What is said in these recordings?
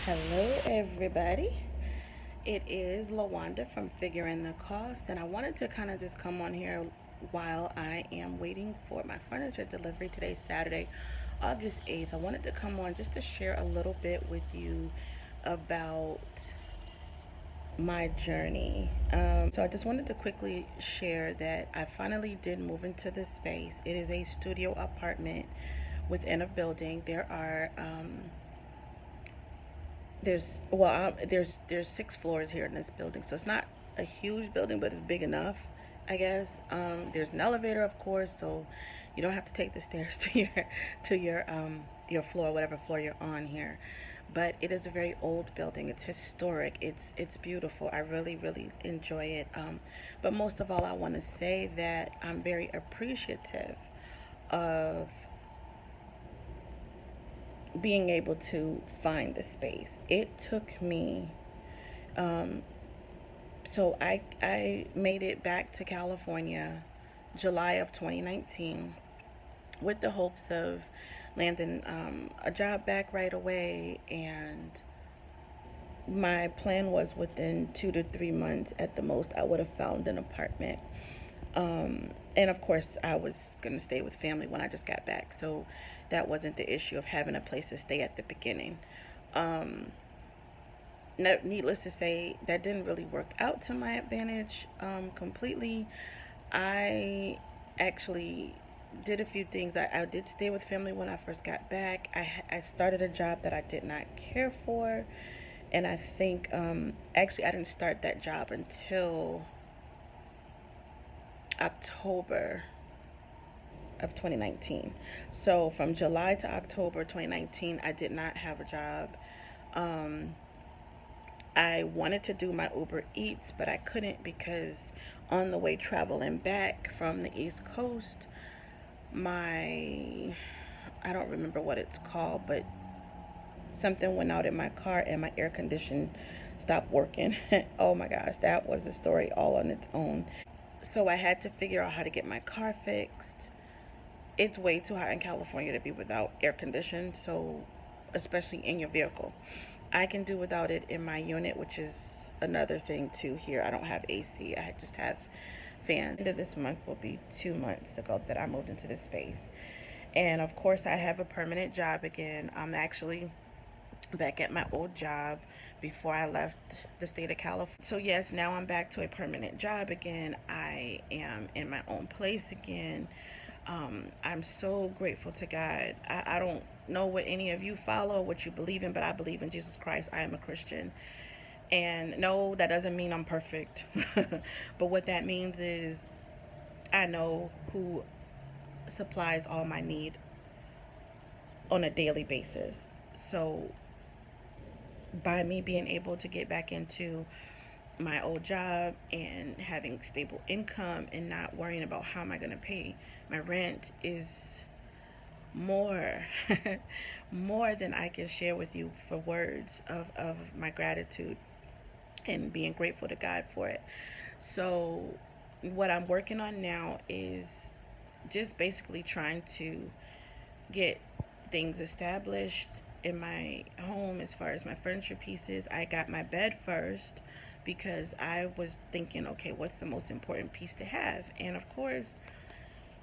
Hello, everybody. It is Lawanda from Figuring the Cost, and I wanted to kind of just come on here while I am waiting for my furniture delivery. Today's Saturday, August 8th. I wanted to come on just to share a little bit with you about my journey. So I just wanted to quickly share that I finally did move into this space. It is a studio apartment within a building. There's 6 floors here in this building, so it's not a huge building, but it's big enough, I guess. There's an elevator, of course, so you don't have to take the stairs to your floor, whatever floor you're on here. But it is a very old building. It's historic. It's beautiful. I really enjoy it. But most of all, I want to say that I'm very appreciative of being able to find the space. It took me, so I made it back to California July of 2019 with the hopes of landing a job back right away. And my plan was within 2 to 3 months at the most, I would have found an apartment. And of course, I was going to stay with family when I just got back. So that wasn't the issue of having a place to stay at the beginning. Um, Needless to say, that didn't really work out to my advantage completely. I actually did a few things. I did stay with family when I first got back. I started a job that I did not care for. And I think, actually, I didn't start that job until October of 2019. So from July to October 2019, I did not have a job. Um, I wanted to do my Uber Eats, but I couldn't because on the way traveling back from the East Coast, my, I don't remember what it's called, but something went out in my car and my air condition stopped working. Oh my gosh, that was a story all on its own. So I had to figure out how to get my car fixed. It's way too hot in California to be without air condition, so especially in your vehicle. I can do without it in my unit, which is another thing too here. I don't have AC. I just have fan. End of this month will be 2 months ago that I moved into this space. And of course I have a permanent job again. I'm actually back at my old job before I left the state of California. So yes, now I'm back to a permanent job again. I am in my own place again. I'm so grateful to God. I don't know what any of you follow, what you believe in, but I believe in Jesus Christ. I am a Christian. And no, that doesn't mean I'm perfect. But what that means is I know who supplies all my need on a daily basis. So by me being able to get back into my old job and having stable income and not worrying about how am I going to pay my rent is more more than I can share with you for words of my gratitude and being grateful to God for it. So what I'm working on now is just basically trying to get things established in my home as far as my furniture pieces. I got my bed first because I was thinking, okay, what's the most important piece to have? And of course,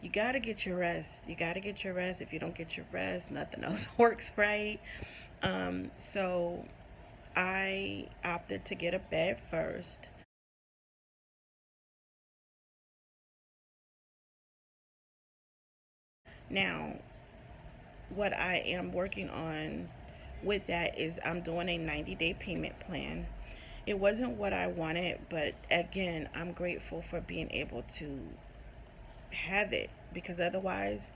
you got to get your rest. You got to get your rest. If you don't get your rest, nothing else works right. So I opted to get a bed first. Now, what I am working on with that is I'm doing a 90-day payment plan. It wasn't what I wanted, but again, I'm grateful for being able to have it because otherwise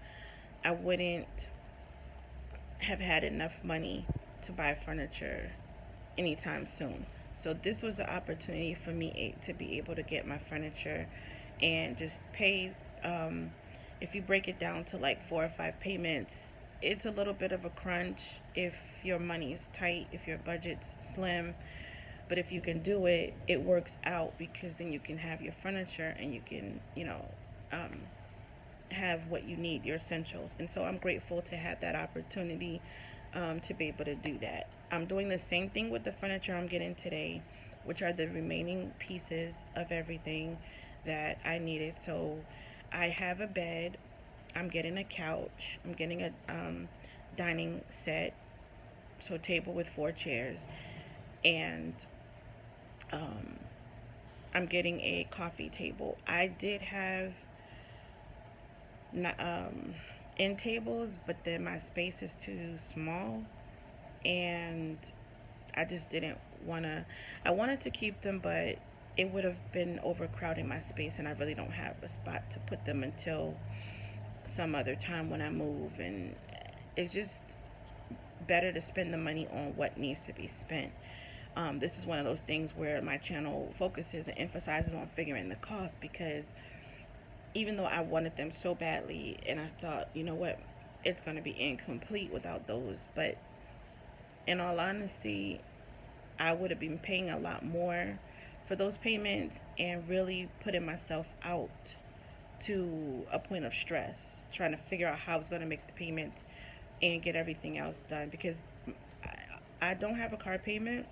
I wouldn't have had enough money to buy furniture anytime soon. So this was an opportunity for me to be able to get my furniture and just pay. If you break it down to like 4 or 5 payments, it's a little bit of a crunch if your money is tight, if your budget's slim. But if you can do it, it works out because then you can have your furniture and you can, um, have what you need, your essentials. And so I'm grateful to have that opportunity to be able to do that. I'm doing the same thing with the furniture I'm getting today, which are the remaining pieces of everything that I needed. So I have a bed, I'm getting a couch, I'm getting a dining set, so a table with 4 chairs, and um, I'm getting a coffee table. I did have not, end tables, but then my space is too small, and I just didn't want to. I wanted to keep them, but it would have been overcrowding my space, and I really don't have a spot to put them until some other time when I move. And it's just better to spend the money on what needs to be spent. This is one of those things where my channel focuses and emphasizes on figuring the cost, because even though I wanted them so badly, and I thought, you know what, it's going to be incomplete without those, but in all honesty, I would have been paying a lot more for those payments and really putting myself out to a point of stress, trying to figure out how I was going to make the payments and get everything else done, because I don't have a car payment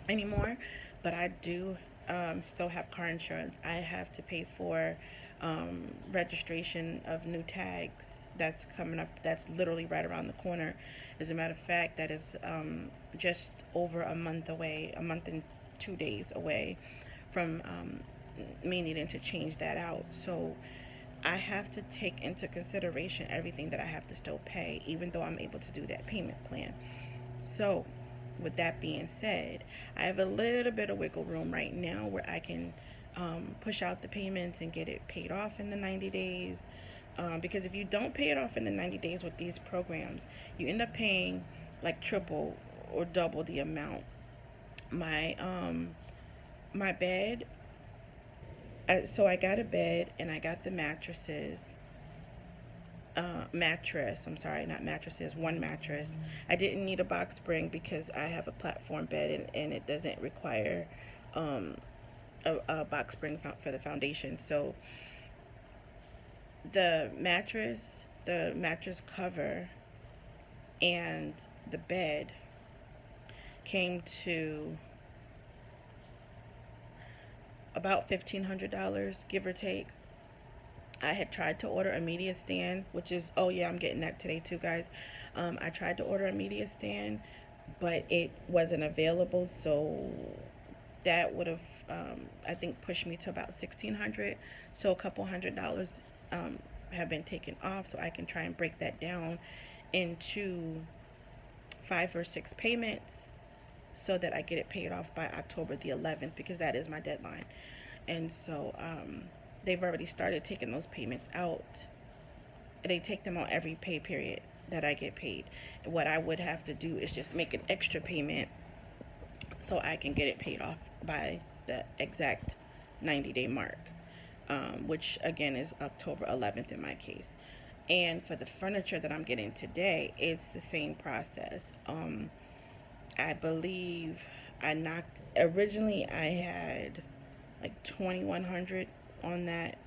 anymore, but I do still have car insurance. I have to pay for registration of new tags that's coming up. That's literally right around the corner. As a matter of fact, that is just over a month away, a month and 2 days away from me needing to change that out. So I have to take into consideration everything that I have to still pay, even though I'm able to do that payment plan. So, with that being said, I have a little bit of wiggle room right now where I can push out the payments and get it paid off in the 90 days. Because if you don't pay it off in the 90 days with these programs, you end up paying like triple or double the amount. My my bed. So I got a bed and I got the mattresses. Mattress. I'm sorry, not mattresses. One mattress. I didn't need a box spring because I have a platform bed, and it doesn't require a box spring for the foundation. So the mattress cover, and the bed came to about $1,500, give or take. I had tried to order a media stand, which is, oh yeah, I'm getting that today too, guys. I tried to order a media stand, but it wasn't available, so that would have, I think, pushed me to about $1,600. So a couple $100 have been taken off, so I can try and break that down into 5 or 6 payments, so that I get it paid off by October the 11th, because that is my deadline. And so they've already started taking those payments out. They take them out every pay period that I get paid. What I would have to do is just make an extra payment so I can get it paid off by the exact 90-day mark, which again is October 11th in my case. And for the furniture that I'm getting today, it's the same process. I believe originally I had like 2,100 on that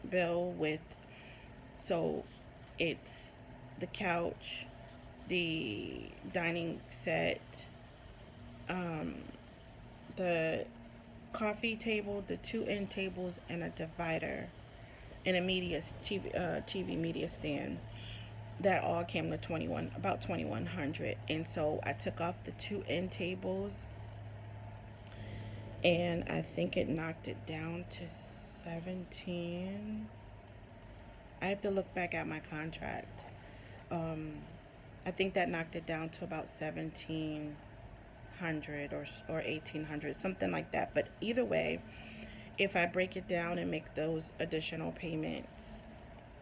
bill with, so it's the couch, the dining set, the coffee table, the 2 end tables, and a divider, and a TV media stand. That all came to about 2,100. And so I took off the 2 end tables, and I think it knocked it down to 17. I have to look back at my contract. I think that knocked it down to about 1,700 or 1,800, something like that. But either way, if I break it down and make those additional payments,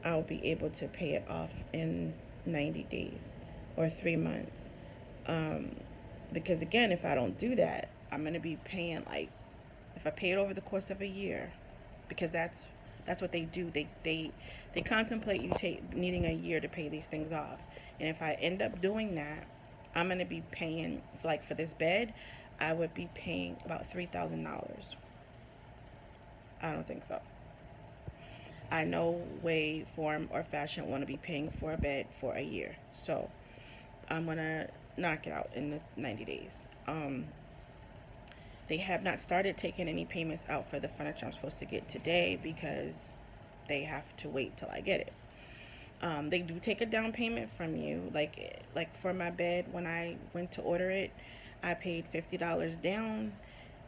I'll be able to pay it off in 90 days or 3 months. Because again, if I don't do that, I'm going to be paying, like, if I pay it over the course of a year, because that's what they do. They contemplate you needing a year to pay these things off. And if I end up doing that, I'm going to be paying, like for this bed, I would be paying about $3,000. I don't think so. I no way, form, or fashion want to be paying for a bed for a year. So I'm going to knock it out in the 90 days. They have not started taking any payments out for the furniture I'm supposed to get today because they have to wait till I get it. They do take a down payment from you. Like for my bed, when I went to order it, I paid $50 down,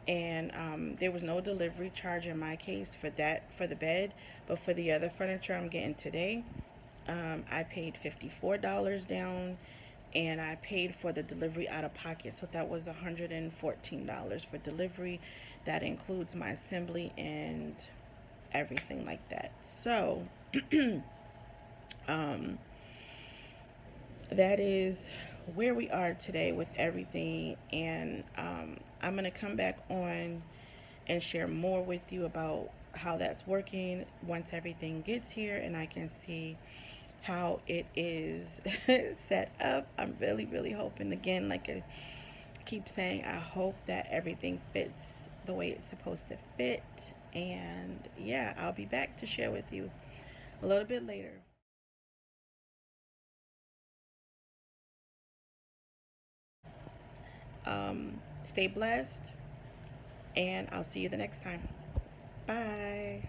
and there was no delivery charge in my case for the bed. But for the other furniture I'm getting today, I paid $54 down, and I paid for the delivery out of pocket. So that was $114 for delivery. That includes my assembly and everything like that. So um, that is where we are today with everything. And I'm going to come back on and share more with you about how that's working once everything gets here and I can see how it is set up. I'm really, really hoping, again, like I keep saying, I hope that everything fits the way it's supposed to fit. And yeah, I'll be back to share with you a little bit later. Stay blessed, and I'll see you the next time. Bye.